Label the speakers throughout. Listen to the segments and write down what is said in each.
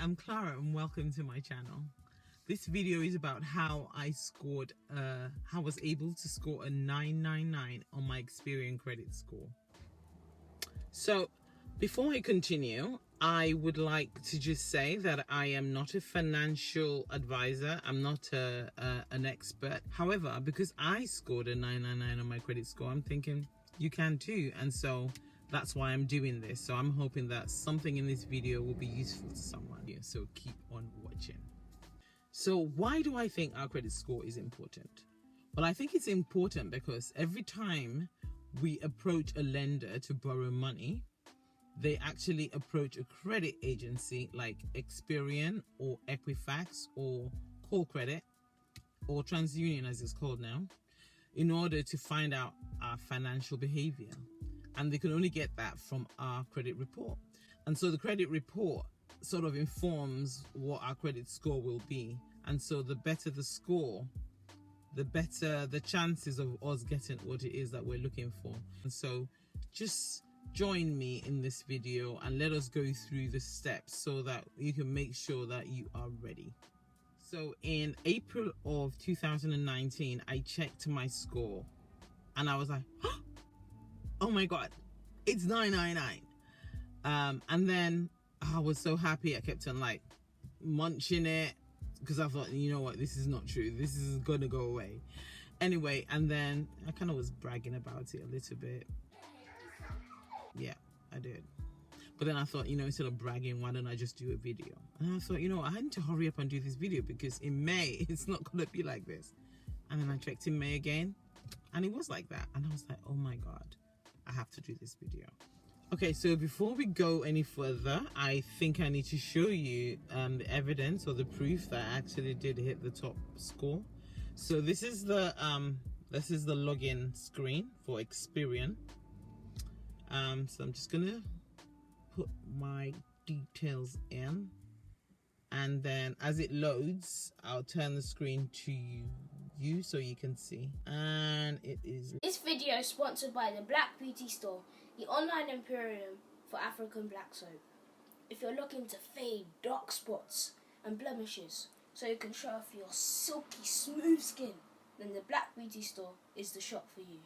Speaker 1: I'm Clara and welcome to my channel. This video is about how I was able to score a 999 on my Experian Credit Score. So before I continue, I would like to just say that I am not a financial advisor. I'm not an expert. However, because I scored a 999 on my credit score, I'm thinking you can too. And so that's why I'm doing this. So I'm hoping that something in this video will be useful to someone. So keep on watching. So why do I think our credit score is important? Well, I think it's important because every time we approach a lender to borrow money, they actually approach a credit agency like Experian or Equifax or Call Credit or TransUnion as it's called now, in order to find out our financial behavior. And they can only get that from our credit report. And so the credit report sort of informs what our credit score will be. And so the better the score, the better the chances of us getting what it is that we're looking for. And so just join me in this video and let us go through the steps so that you can make sure that you are ready. So in April of 2019, I checked my score and I was like, oh my God, it's 999. And then I was so happy. I kept on like munching it because I thought, you know what, this is not true. This is gonna go away. Anyway, and then I kind of was bragging about it a little bit. Yeah, I did. But then I thought, you know, instead of bragging, why don't I just do a video? And I thought, you know, I need to hurry up and do this video because in May, it's not gonna be like this. And then I checked in May again and it was like that. And I was like, oh my God, I have to do this video. Okay, so before we go any further, I think I need to show you the evidence or the proof that I actually did hit the top score. So this is the login screen for Experian. So I'm just gonna put my details in, and then as it loads, I'll turn the screen to you so you can see. And it is.
Speaker 2: This video is sponsored by the Black Beauty Store, the online emporium for African black soap. If you're looking to fade dark spots and blemishes so you can show off your silky smooth skin, then the Black Beauty Store is the shop for you.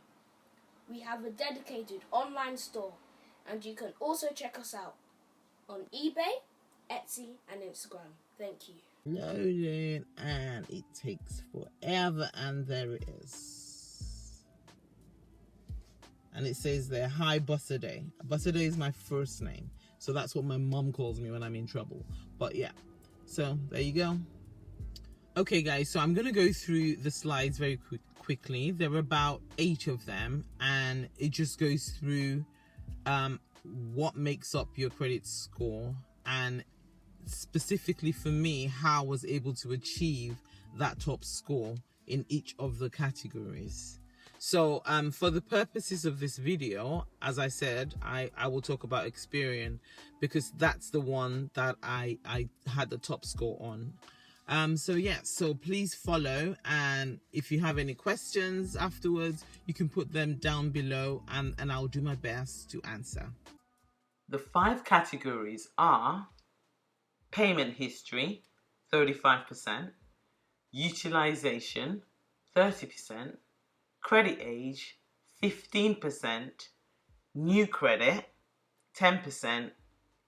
Speaker 2: We have a dedicated online store, and you can also check us out on eBay, Etsy and Instagram. Thank you.
Speaker 1: Loading, and it takes forever, and there it is. And it says there, hi Bussaday. Bussaday is my first name, so that's what my mom calls me when I'm in trouble. But yeah, so there you go. Okay guys, so I'm gonna go through the slides very quickly. There are about 8 of them, and it just goes through what makes up your credit score, and specifically for me, how I was able to achieve that top score in each of the categories. So for the purposes of this video, as I said, I will talk about Experian because that's the one that I had the top score on. So yeah, so please follow, and if you have any questions afterwards, you can put them down below and I'll do my best to answer. The 5 categories are payment history, 35%, utilization, 30%, credit age, 15%, new credit, 10%,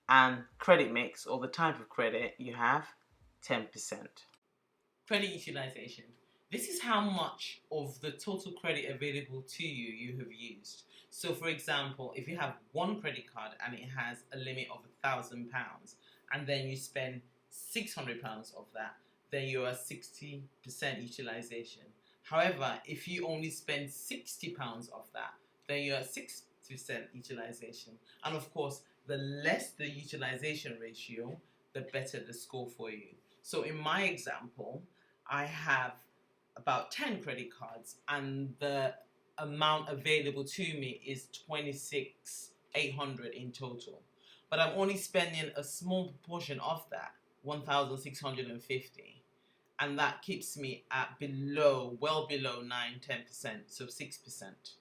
Speaker 1: and credit mix, or the type of credit you have, 10%. Credit utilization. This is how much of the total credit available to you have used. So for example, if you have one credit card and it has a limit of £1,000 and then you spend £600 of that, then you're at 60% utilization. However, if you only spend £60 of that, then you're at 6% utilization. And of course, the less the utilization ratio, the better the score for you. So in my example, I have about 10 credit cards and the amount available to me is $26,800 in total. But I'm only spending a small proportion of that, $1,650. And that keeps me at below, well below 9-10%, so 6%.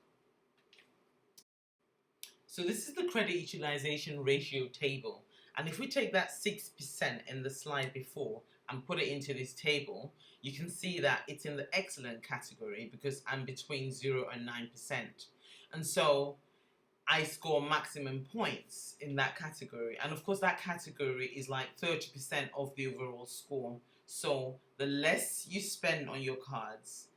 Speaker 1: So this is the credit utilization ratio table. And if we take that 6% in the slide before and put it into this table, you can see that it's in the excellent category because I'm between 0 and 9%. And so I score maximum points in that category. And of course, that category is like 30% of the overall score. So the less you spend on your cards,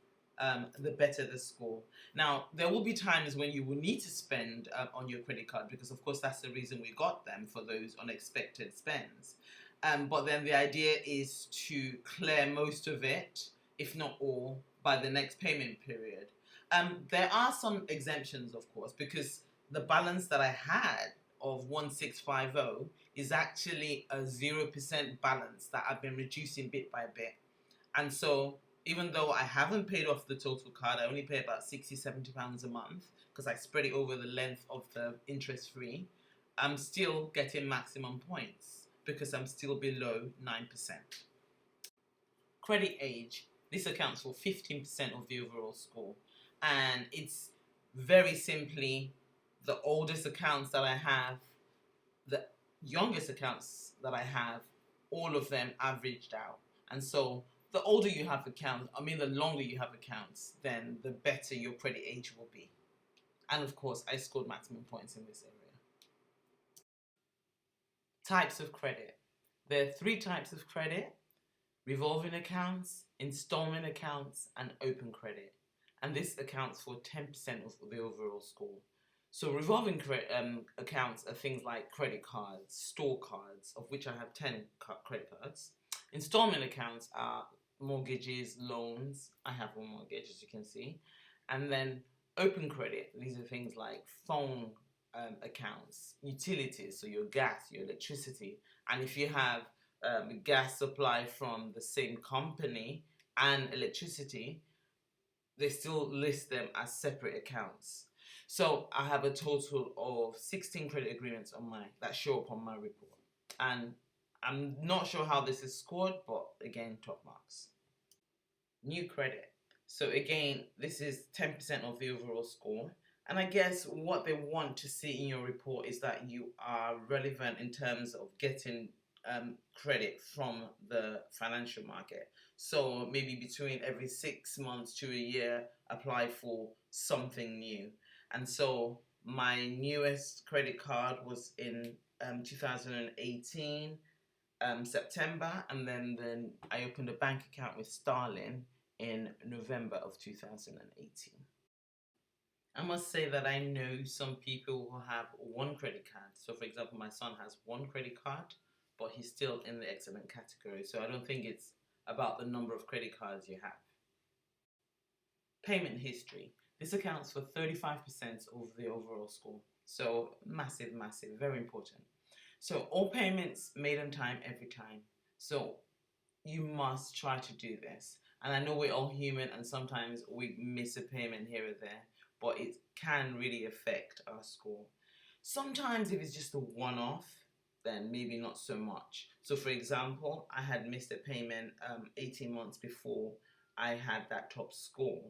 Speaker 1: the better the score. Now, there will be times when you will need to spend on your credit card because, of course, that's the reason we got them, for those unexpected spends. But then the idea is to clear most of it, if not all, by the next payment period. There are some exemptions, of course, because the balance that I had of 1650 is actually a 0% balance that I've been reducing bit by bit. And so even though I haven't paid off the total card, I only pay about £60–70 a month because I spread it over the length of the interest free, I'm still getting maximum points because I'm still below 9%. Credit age, this accounts for 15% of the overall score. And it's very simply the oldest accounts that I have, the youngest accounts that I have, all of them averaged out. And so the older you have accounts, the longer you have accounts, then the better your credit age will be. And of course, I scored maximum points in this area. Types of credit. There are 3 types of credit: revolving accounts, installment accounts, and open credit. And this accounts for 10% of the overall score. So revolving accounts are things like credit cards, store cards, of which I have 10 credit cards. Installment accounts are mortgages, loans. I have one mortgage, as you can see. And then open credit, these are things like phone accounts, utilities, so your gas, your electricity. And if you have gas supply from the same company and electricity, they still list them as separate accounts. So I have a total of 16 credit agreements that show up on my report. And I'm not sure how this is scored, but again, top marks. New credit. So again, this is 10% of the overall score. And I guess what they want to see in your report is that you are relevant in terms of getting credit from the financial market. So maybe between every 6 months to a year, apply for something new. And so my newest credit card was in 2018, September, and then I opened a bank account with Starling in November of 2018. I must say that I know some people who have one credit card. So for example, my son has one credit card, but he's still in the excellent category. So I don't think it's about the number of credit cards you have. Payment history. This accounts for 35% of the overall score. So massive, very important. So all payments made on time every time. So you must try to do this. And I know we're all human and sometimes we miss a payment here or there, but it can really affect our score. Sometimes if it's just a one-off, then maybe not so much. So for example, I had missed a payment 18 months before I had that top score.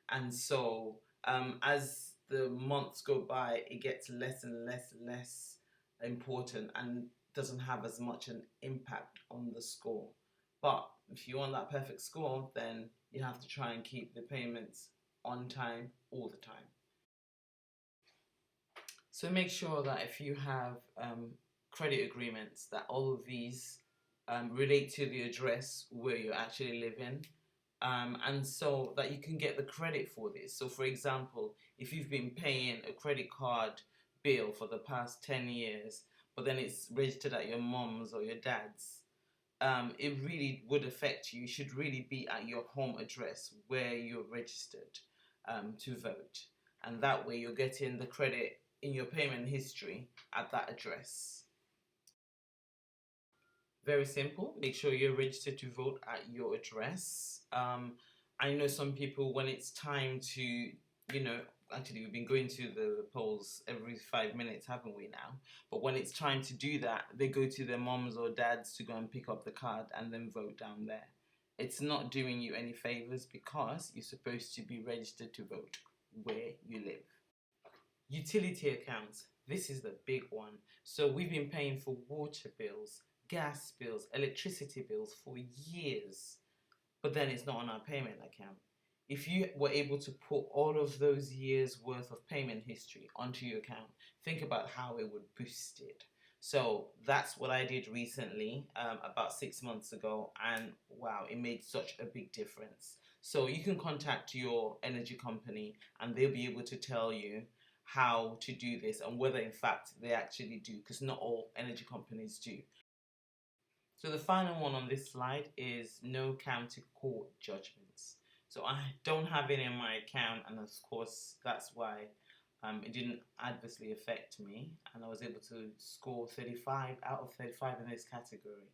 Speaker 1: And so as the months go by, it gets less and less important and doesn't have as much an impact on the score. But if you want that perfect score, then you have to try and keep the payments on time all the time. So make sure that if you have credit agreements, that all of these relate to the address where you're actually living, and so that you can get the credit for this. So for example, if you've been paying a credit card bill for the past 10 years, but then it's registered at your mom's or your dad's, it really would affect you. You should really be at your home address where you're registered to vote. And that way you're getting the credit in your payment history at that address. Very simple. Make sure you're registered to vote at your address. I know some people, when it's time to, actually we've been going to the polls every 5 minutes, haven't we now? But when it's time to do that, they go to their moms or dads to go and pick up the card and then vote down there. It's not doing you any favors because you're supposed to be registered to vote where you live. Utility accounts. This is the big one. So we've been paying for water bills, gas bills, electricity bills for years, but then it's not on our payment account. If you were able to put all of those years worth of payment history onto your account, think about how it would boost it. So that's what I did recently, about 6 months ago, and wow, it made such a big difference. So you can contact your energy company and they'll be able to tell you how to do this and whether in fact they actually do, because not all energy companies do. So the final one on this slide is no county court judgments. So I don't have it in my account, and of course that's why it didn't adversely affect me, and I was able to score 35 out of 35 in this category.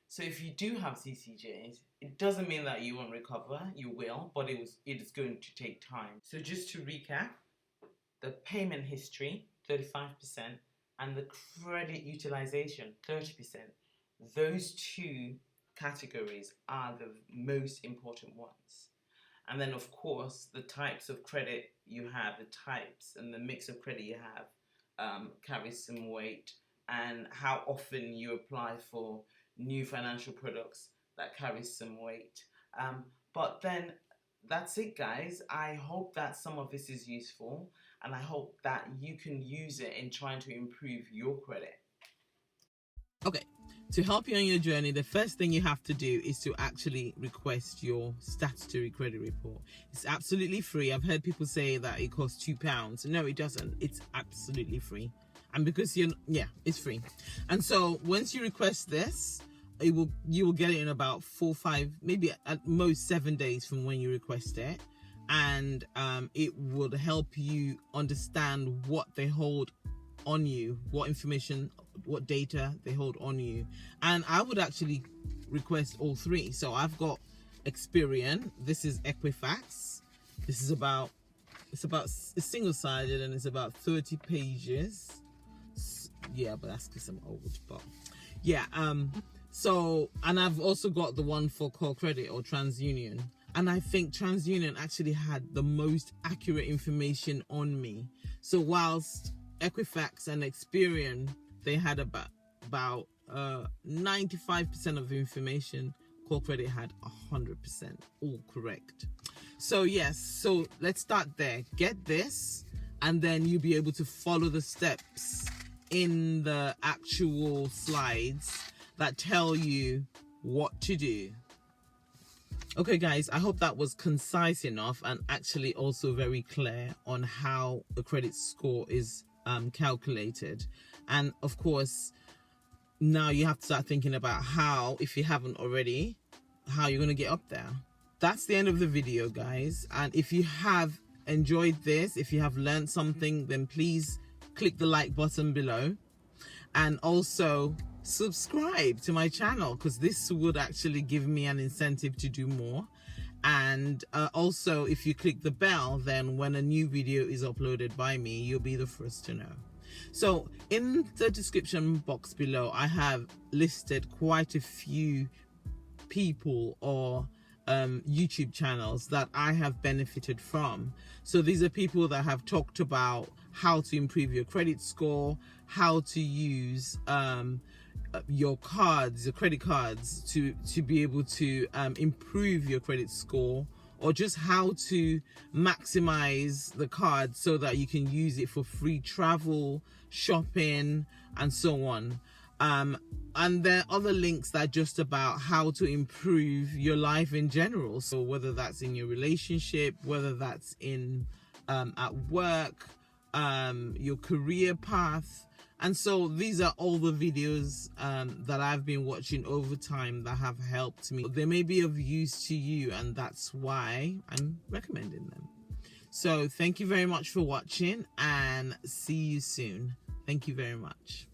Speaker 1: So if you do have CCJs, it doesn't mean that you won't recover. You will, but it is going to take time. So just to recap, the payment history, 35%, and the credit utilization, 30%. Those two categories are the most important ones. And then of course the types of credit you have, the types and the mix of credit you have carries some weight, and how often you apply for new financial products, that carries some weight. But then that's it, guys. I hope that some of this is useful, and I hope that you can use it in trying to improve your credit. Okay, to help you on your journey, the first thing you have to do is to actually request your statutory credit report. It's absolutely free. I've heard people say that it costs £2. No, it doesn't. It's absolutely free. And because it's free. And so once you request this, you will get it in about 4, 5, maybe at most 7 days from when you request it. And it would help you understand what they hold on you, what information, what data they hold on you. And I would actually request all three. So I've got Experian, this is Equifax, it's single-sided and it's about 30 pages. Yeah, but that's because I'm old. But yeah, so, and I've also got the one for Call Credit or TransUnion, and I think TransUnion actually had the most accurate information on me. So whilst Equifax and Experian, they had about 95% of the information, Call Credit had 100%, all correct. So yes, so let's start there. Get this, and then you'll be able to follow the steps in the actual slides that tell you what to do. Okay guys, I hope that was concise enough and actually also very clear on how a credit score is calculated. And of course, now you have to start thinking about how, if you haven't already, how you're going to get up there. That's the end of the video, guys. And if you have enjoyed this, if you have learned something, then please click the like button below, and also subscribe to my channel, because this would actually give me an incentive to do more. And also, if you click the bell, then when a new video is uploaded by me, you'll be the first to know. So in the description box below, I have listed quite a few people or YouTube channels that I have benefited from. So these are people that have talked about how to improve your credit score, how to use your cards, your credit cards, to be able to improve your credit score, or just how to maximize the card so that you can use it for free travel, shopping, and so on. And there are other links that are just about how to improve your life in general. So whether that's in your relationship, whether that's in at work, your career path. And so these are all the videos that I've been watching over time that have helped me. They may be of use to you, and that's why I'm recommending them. So thank you very much for watching, and see you soon. Thank you very much.